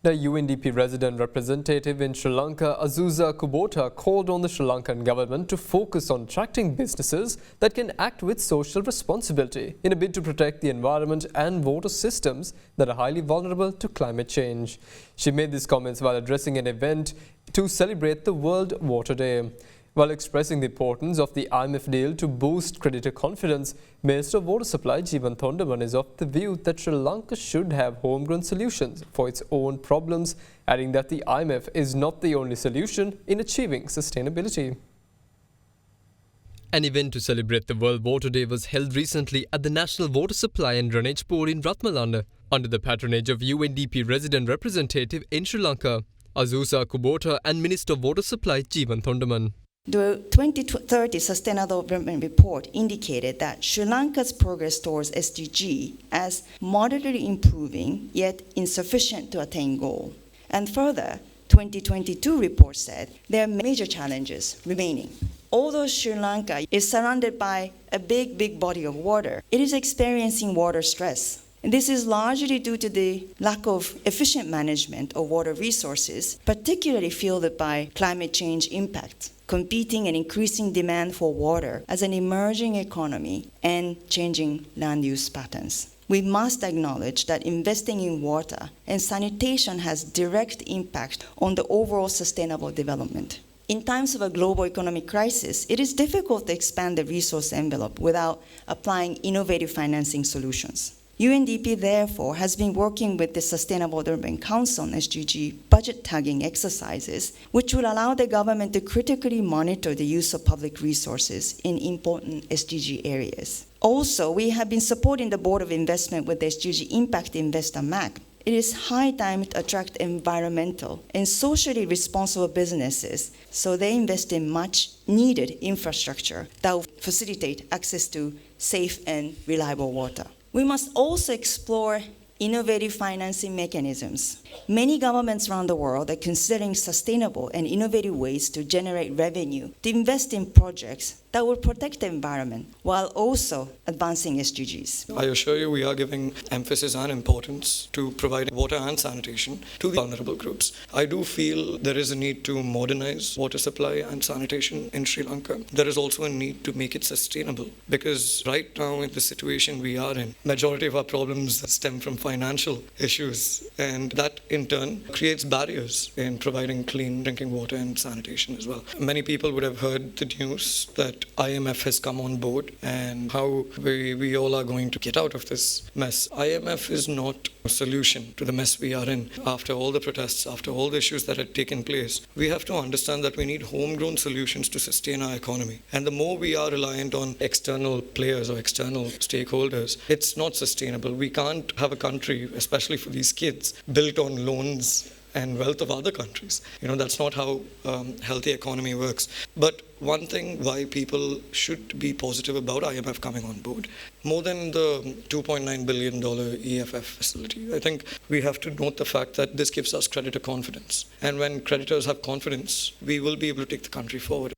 The UNDP resident representative in Sri Lanka, Azusa Kubota, called on the Sri Lankan government to focus on attracting businesses that can act with social responsibility in a bid to protect the environment and water systems that are highly vulnerable to climate change. She made these comments while addressing an event to celebrate the World Water Day. While expressing the importance of the IMF deal to boost creditor confidence, Minister of Water Supply Jeevan Thondaman is of the view that Sri Lanka should have homegrown solutions for its own problems, adding that the IMF is not the only solution in achieving sustainability. An event to celebrate the World Water Day was held recently at the National Water Supply and Drainage Board in Ratmalanda, under the patronage of UNDP resident representative in Sri Lanka, Azusa Kubota, and Minister of Water Supply Jeevan Thondaman. The 2030 Sustainable Development Report indicated that Sri Lanka's progress towards SDG as moderately improving yet insufficient to attain goal. And further, 2022 report said there are major challenges remaining. Although Sri Lanka is surrounded by a big body of water, it is experiencing water stress. And this is largely due to the lack of efficient management of water resources, particularly fueled by climate change impacts, competing and increasing demand for water as an emerging economy, and changing land use patterns. We must acknowledge that investing in water and sanitation has direct impact on the overall sustainable development. In times of a global economic crisis, it is difficult to expand the resource envelope without applying innovative financing solutions. UNDP, therefore, has been working with the Sustainable Development Council on SDG budget tagging exercises, which will allow the government to critically monitor the use of public resources in important SDG areas. Also, we have been supporting the Board of Investment with the SDG Impact Investor MAC. It is high time to attract environmental and socially responsible businesses, so they invest in much needed infrastructure that will facilitate access to safe and reliable water. We must also explore innovative financing mechanisms. Many governments around the world are considering sustainable and innovative ways to generate revenue to invest in projects that will protect the environment while also advancing SDGs. I assure you we are giving emphasis and importance to providing water and sanitation to the vulnerable groups. I do feel there is a need to modernize water supply and sanitation in Sri Lanka. There is also a need to make it sustainable because right now in the situation we are in, majority of our problems stem from financial issues, and that in turn creates barriers in providing clean drinking water and sanitation as well. Many people would have heard the news that IMF has come on board and how we all are going to get out of this mess. IMF is not a solution to the mess we are in. After all the protests, after all the issues that had taken place, we have to understand that we need homegrown solutions to sustain our economy. And the more we are reliant on external players or external stakeholders, it's not sustainable. We can't have a country, especially for these kids, built on loans and wealth of other countries. That's not how healthy economy works. But one thing why people should be positive about IMF coming on board, more than the $2.9 billion EFF facility, I think we have to note the fact that this gives us creditor confidence. And when creditors have confidence, we will be able to take the country forward.